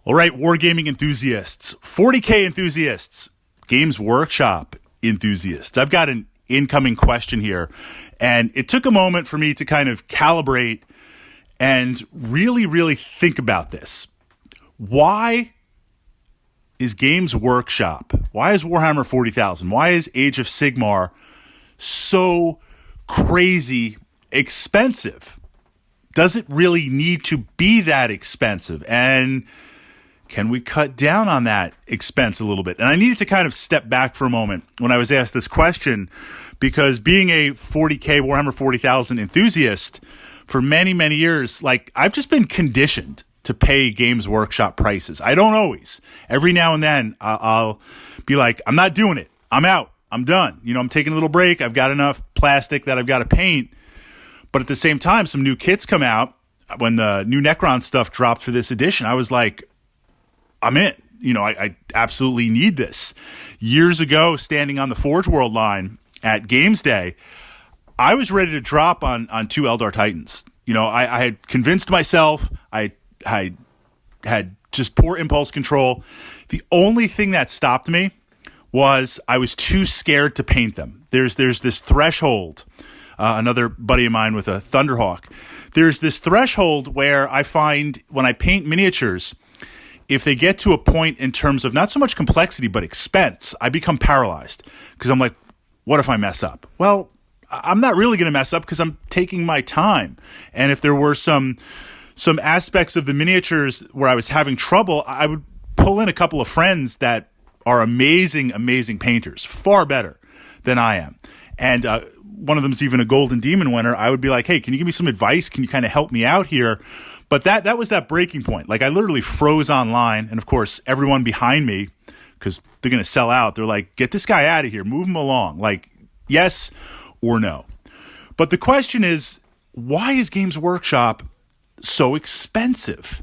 All right, wargaming enthusiasts, 40K enthusiasts, Games Workshop enthusiasts. I've got an incoming question here, and it took a moment for me to kind of calibrate and really think about this. Why is Games Workshop, why is Warhammer 40,000, why is Age of Sigmar so crazy expensive? Does it really need to be that expensive? And can we cut down on that expense a little bit? And I needed to kind of step back for a moment when I was asked this question, because being a 40K Warhammer 40,000 enthusiast for many years, like, I've just been conditioned to pay Games Workshop prices. I don't always. Every now and then I'll be like, I'm not doing it. I'm out. I'm done. You know, I'm taking a little break. I've got enough plastic that I've got to paint. But at the same time, some new kits come out. When the new Necron stuff dropped for this edition, I was like, I'm in. You know, I absolutely need this. Years ago, standing on the Forge World line at Games Day, I was ready to drop on two Eldar Titans. You know, I had convinced myself. I had just poor impulse control. The only thing that stopped me was I was too scared to paint them. There's this threshold. Another buddy of mine with a Thunderhawk. There's this threshold where I find when I paint miniatures, if they get to a point in terms of not so much complexity, but expense, I become paralyzed because I'm like, what if I mess up? Well, I'm not really going to mess up because I'm taking my time. And if there were some aspects of the miniatures where I was having trouble, I would pull in a couple of friends that are amazing painters, far better than I am. And one of them's even a Golden Demon winner. I would be like, hey, can you give me some advice? Can you kind of help me out here? But that was that breaking point. Like, I literally froze online. And of course, everyone behind me, because they're going to sell out, they're like, get this guy out of here. Move him along. Like, yes or no. But the question is, why is Games Workshop so expensive?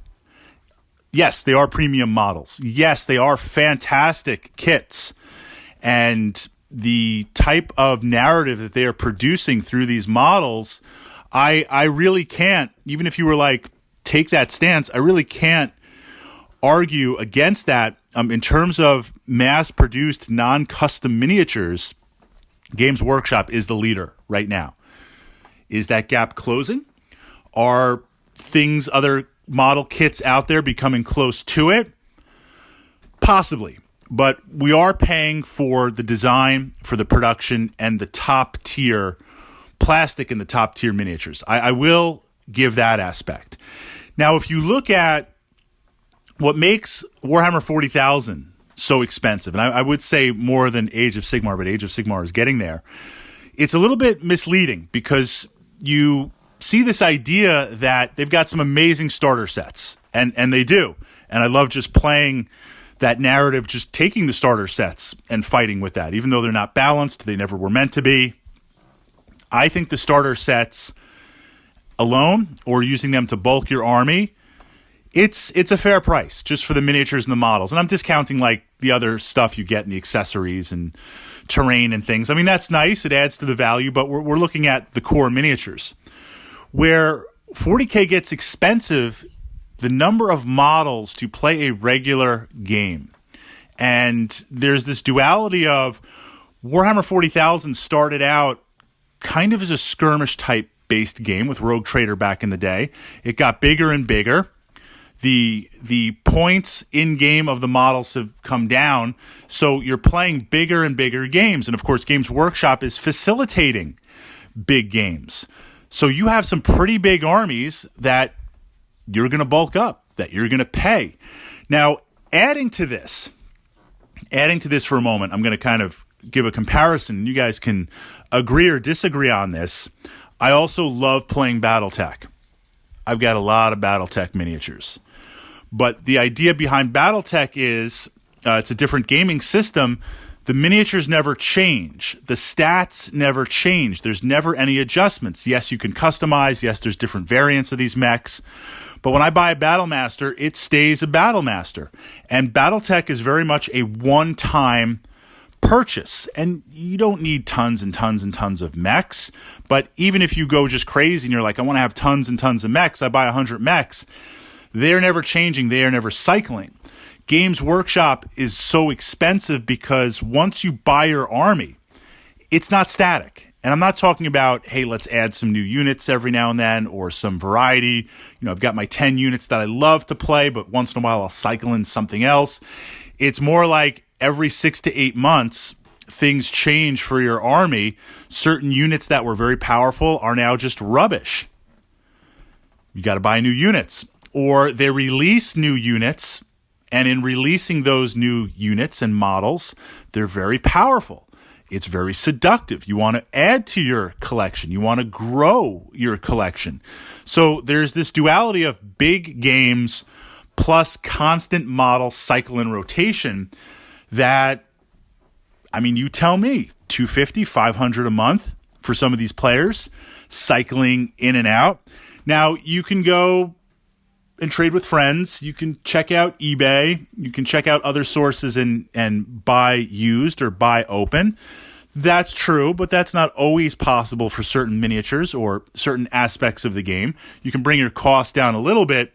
Yes, they are premium models. Yes, they are fantastic kits. And the type of narrative that they are producing through these models, I really can't, even if you were like, take that stance, I really can't argue against that. In terms of mass-produced, non-custom miniatures, Games Workshop is the leader right now. Is that gap closing? Are other model kits out there becoming close to it? Possibly. But we are paying for the design, for the production, and the top-tier plastic and the top-tier miniatures. I will give that aspect. Now, if you look at what makes Warhammer 40,000 so expensive, and I would say more than Age of Sigmar, but Age of Sigmar is getting there, it's a little bit misleading because you see this idea that they've got some amazing starter sets, and they do. And I love just playing that narrative, just taking the starter sets and fighting with that. Even though they're not balanced, they never were meant to be. I think the starter sets alone, or using them to bulk your army, it's a fair price just for the miniatures and the models. And I'm discounting like the other stuff you get in the accessories and terrain and things. I mean, that's nice. It adds to the value, but we're looking at the core miniatures. Where 40K gets expensive, the number of models to play a regular game. And there's this duality of Warhammer 40,000 started out kind of as a skirmish type based game with Rogue Trader back in the day. It got bigger and bigger. The points in game of the models have come down, so you're playing bigger and bigger games. And of course, Games Workshop is facilitating big games. So you have some pretty big armies that you're going to bulk up, that you're going to pay. Now, adding to this for a moment, I'm going to kind of give a comparison. You guys can agree or disagree on this. I also love playing BattleTech. I've got a lot of BattleTech miniatures. But the idea behind BattleTech is it's a different gaming system. The miniatures never change. The stats never change. There's never any adjustments. Yes, you can customize. Yes, there's different variants of these mechs. But when I buy a Battlemaster, it stays a Battlemaster. And BattleTech is very much a one-time purchase. And you don't need tons and tons and tons of mechs. But even if you go just crazy and you're like, I want to have tons and tons of mechs, I buy 100 mechs. They're never changing. They are never cycling. Games Workshop is so expensive because once you buy your army, it's not static. And I'm not talking about, hey, let's add some new units every now and then or some variety. I've got my 10 units that I love to play, but once in a while I'll cycle in something else. It's more like every 6 to 8 months, things change for your army. Certain units that were very powerful are now just rubbish. You got to buy new units. Or they release new units, and in releasing those new units and models, they're very powerful. It's very seductive. You want to add to your collection. You want to grow your collection. So there's this duality of big games plus constant model cycle and rotation that, you tell me, $250, $500 a month for some of these players cycling in and out. Now, you can go and trade with friends. You can check out eBay. You can check out other sources and buy used or buy open. That's true, but that's not always possible for certain miniatures or certain aspects of the game. You can bring your costs down a little bit,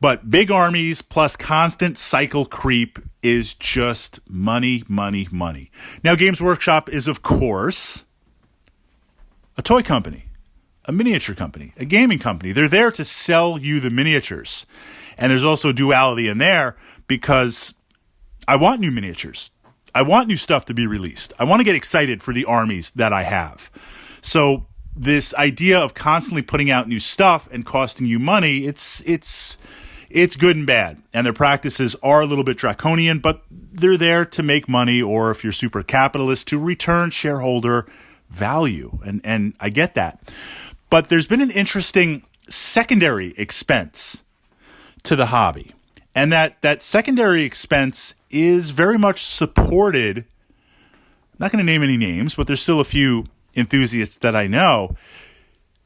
but big armies plus constant cycle creep is just money, money, money. Now, Games Workshop is, of course, a toy company, a miniature company, a gaming company. They're there to sell you the miniatures. And there's also duality in there because I want new miniatures. I want new stuff to be released. I want to get excited for the armies that I have. So this idea of constantly putting out new stuff and costing you money, it's good and bad. And their practices are a little bit draconian, but they're there to make money, or if you're super capitalist, to return shareholder value. And I get that. But there's been an interesting secondary expense to the hobby. And that secondary expense is very much supported. I'm not going to name any names, but there's still a few enthusiasts that I know.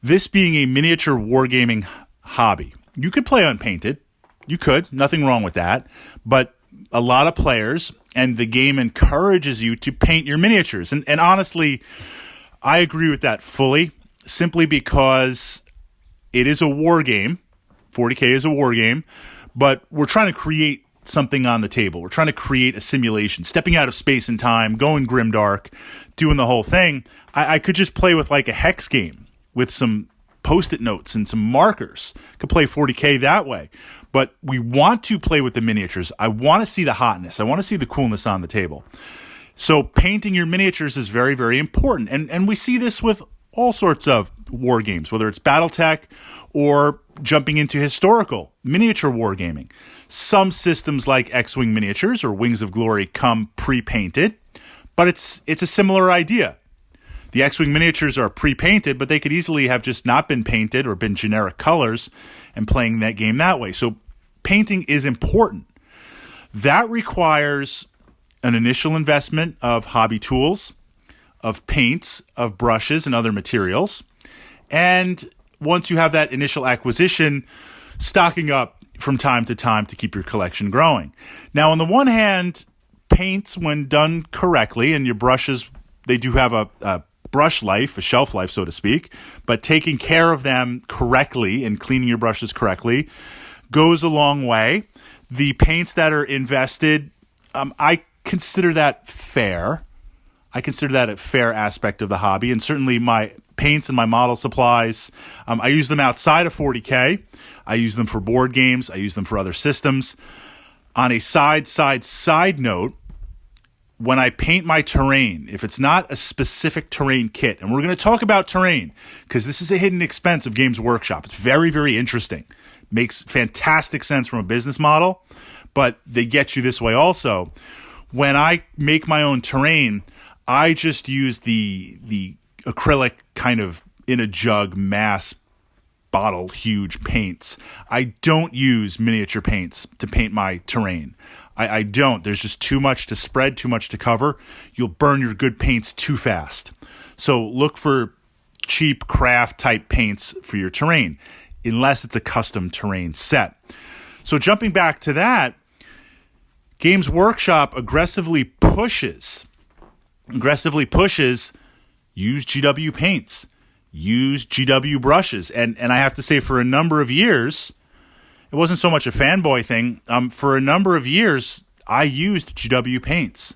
This being a miniature wargaming hobby. You could play unpainted. You could. Nothing wrong with that. But a lot of players, and the game encourages you to paint your miniatures. And honestly, I agree with that fully, simply because it is a war game. 40K is a war game. But we're trying to create something on the table. We're trying to create a simulation, stepping out of space and time, going grimdark, doing the whole thing. I could just play with like a hex game with some Post-it notes and some markers. Could play 40K that way. But we want to play with the miniatures. I want to see the hotness. I want to see the coolness on the table. So painting your miniatures is very, very important. And we see this with all sorts of war games, whether it's Battletech or jumping into historical miniature wargaming. Some systems like X-Wing miniatures or Wings of Glory come pre-painted, but it's a similar idea. The X-Wing miniatures are pre-painted, but they could easily have just not been painted or been generic colors and playing that game that way. So painting is important. That requires an initial investment of hobby tools, of paints, of brushes, and other materials. And once you have that initial acquisition, stocking up from time to time to keep your collection growing. Now, on the one hand, paints, when done correctly, and your brushes, they do have a brush life, a shelf life, so to speak, but taking care of them correctly and cleaning your brushes correctly goes a long way. The paints that are invested, I consider that fair. I consider that a fair aspect of the hobby, and certainly my paints and my model supplies, I use them outside of 40K. I use them for board games. I use them for other systems. On a side note, when I paint my terrain, if it's not a specific terrain kit, and we're going to talk about terrain because this is a hidden expense of Games Workshop. It's very, very interesting. Makes fantastic sense from a business model, but they get you this way also. When I make my own terrain, I just use the acrylic kind of in a jug mass bottle huge paints. I don't use miniature paints to paint my terrain. I don't. There's just too much to spread, too much to cover. You'll burn your good paints too fast. So look for cheap craft type paints for your terrain, unless it's a custom terrain set. So jumping back to that, Games Workshop aggressively pushes use GW paints, use GW brushes. And I have to say, for a number of years, it wasn't so much a fanboy thing. For a number of years, I used GW paints.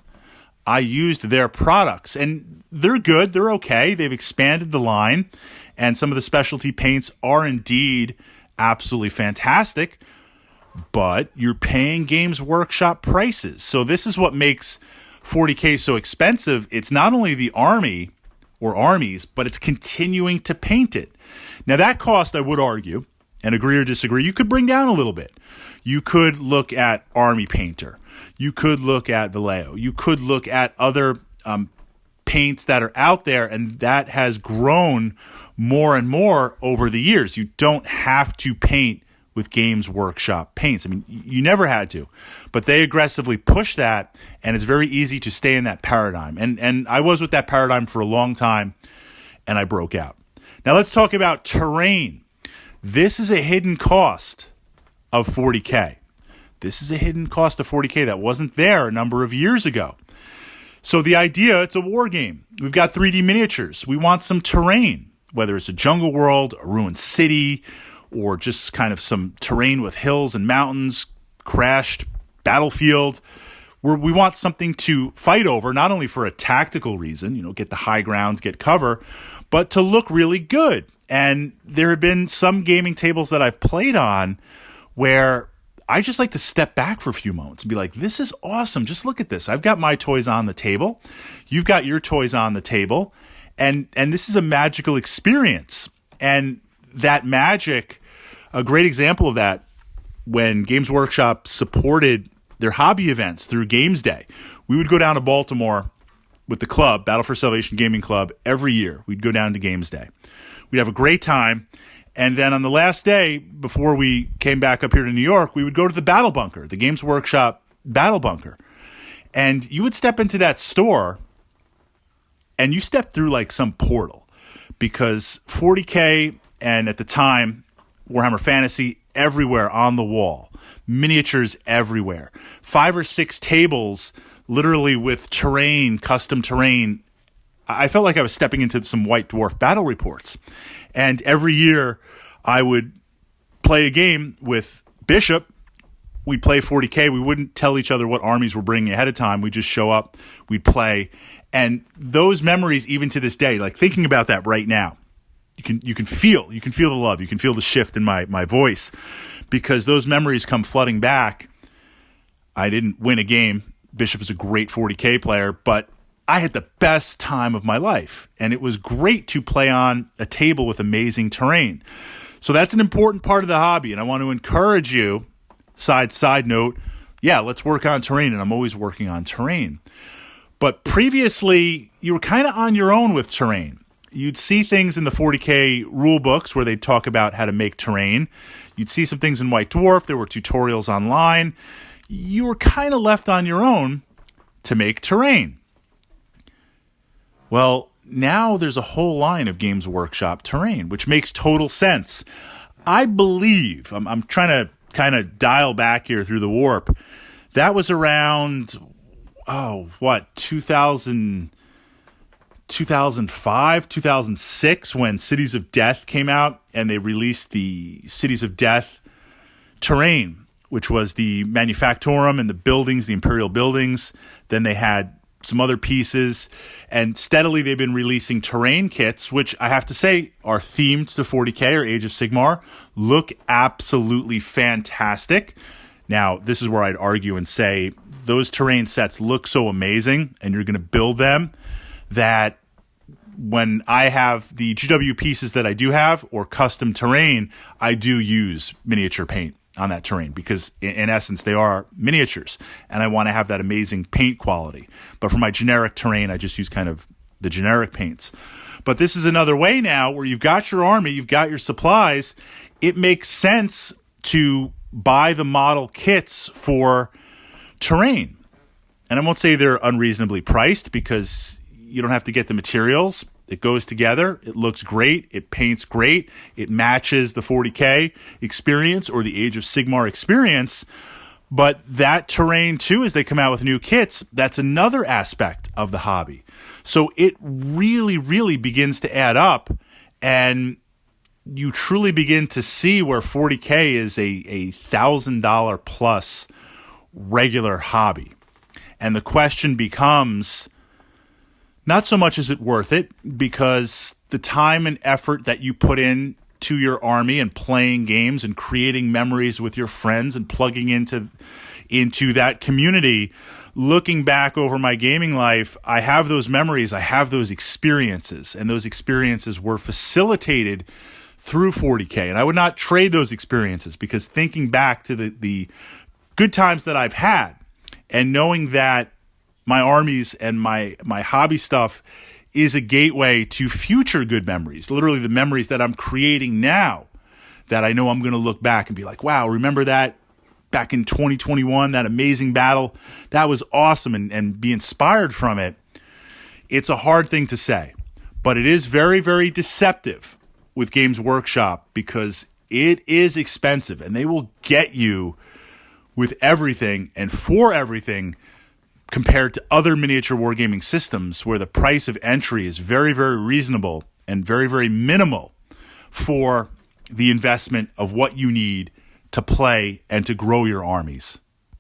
I used their products, and they're good. They're okay. They've expanded the line, and some of the specialty paints are indeed absolutely fantastic, but you're paying Games Workshop prices. So this is what makes 40K so expensive. It's not only the army or armies, but it's continuing to paint it. Now, that cost, I would argue, and agree or disagree, you could bring down a little bit. You could look at Army Painter. You could look at Vallejo. You could look at other paints that are out there, and that has grown more and more over the years. You don't have to paint with Games Workshop paints. I mean, you never had to, but they aggressively push that, and it's very easy to stay in that paradigm. And I was with that paradigm for a long time, and I broke out. Now let's talk about terrain. This is a hidden cost of 40K. This is a hidden cost of 40K that wasn't there a number of years ago. So the idea, it's a war game. We've got 3D miniatures. We want some terrain, whether it's a jungle world, a ruined city, or just kind of some terrain with hills and mountains, crashed battlefield, where we want something to fight over, not only for a tactical reason, get the high ground, get cover, but to look really good. And there have been some gaming tables that I've played on where I just like to step back for a few moments and be like, this is awesome. Just look at this. I've got my toys on the table. You've got your toys on the table. And this is a magical experience. And that magic, a great example of that, when Games Workshop supported their hobby events through Games Day, we would go down to Baltimore with the club, Battle for Salvation Gaming Club, every year. We'd go down to Games Day. We'd have a great time. And then on the last day, before we came back up here to New York, we would go to the Battle Bunker, the Games Workshop Battle Bunker. And you would step into that store, and you step through like some portal. Because 40K, and at the time, Warhammer Fantasy, everywhere on the wall. Miniatures everywhere. 5 or 6 tables, literally with terrain, custom terrain. I felt like I was stepping into some White Dwarf battle reports. And every year, I would play a game with Bishop. We'd play 40K. We wouldn't tell each other what armies we're bringing ahead of time. We'd just show up. We'd play. And those memories, even to this day, like thinking about that right now, you can feel the love. You can feel the shift in my voice, because those memories come flooding back. I didn't win a game. Bishop is a great 40K player, but I had the best time of my life, and it was great to play on a table with amazing terrain. So that's an important part of the hobby, and I want to encourage you, side note, yeah, let's work on terrain, and I'm always working on terrain. But previously, you were kind of on your own with terrain. You'd see things in the 40K rule books where they'd talk about how to make terrain. You'd see some things in White Dwarf. There were tutorials online. You were kind of left on your own to make terrain. Well, now there's a whole line of Games Workshop terrain, which makes total sense. I believe, I'm trying to kind of dial back here through the warp. That was around, 2005, 2006, when Cities of Death came out, and they released the Cities of Death terrain, which was the Manufactorum and the buildings, the Imperial buildings. Then they had some other pieces, and steadily they've been releasing terrain kits, which I have to say are themed to 40K or Age of Sigmar, look absolutely fantastic. Now, this is where I'd argue and say those terrain sets look so amazing, and you're going to build them, that when I have the GW pieces that I do have, or custom terrain, I do use miniature paint on that terrain, because in essence they are miniatures, and I want to have that amazing paint quality. But for my generic terrain, I just use kind of the generic paints. But this is another way now where you've got your army, you've got your supplies. It makes sense to buy the model kits for terrain. And I won't say they're unreasonably priced, because you don't have to get the materials. It goes together. It looks great. It paints great. It matches the 40K experience or the Age of Sigmar experience. But that terrain, too, as they come out with new kits, that's another aspect of the hobby. So it really, really begins to add up. And you truly begin to see where 40K is a $1,000 plus regular hobby. And the question becomes, not so much is it worth it, because the time and effort that you put in to your army and playing games and creating memories with your friends and plugging into that community, looking back over my gaming life, I have those memories, I have those experiences, and those experiences were facilitated through 40K. And I would not trade those experiences, because thinking back to the good times that I've had and knowing that my armies and my hobby stuff is a gateway to future good memories, literally the memories that I'm creating now that I know I'm going to look back and be like, wow, remember that back in 2021, that amazing battle? That was awesome, and be inspired from it. It's a hard thing to say, but it is very, very deceptive with Games Workshop, because it is expensive and they will get you with everything and for everything, compared to other miniature wargaming systems where the price of entry is very, very reasonable and very, very minimal for the investment of what you need to play and to grow your armies.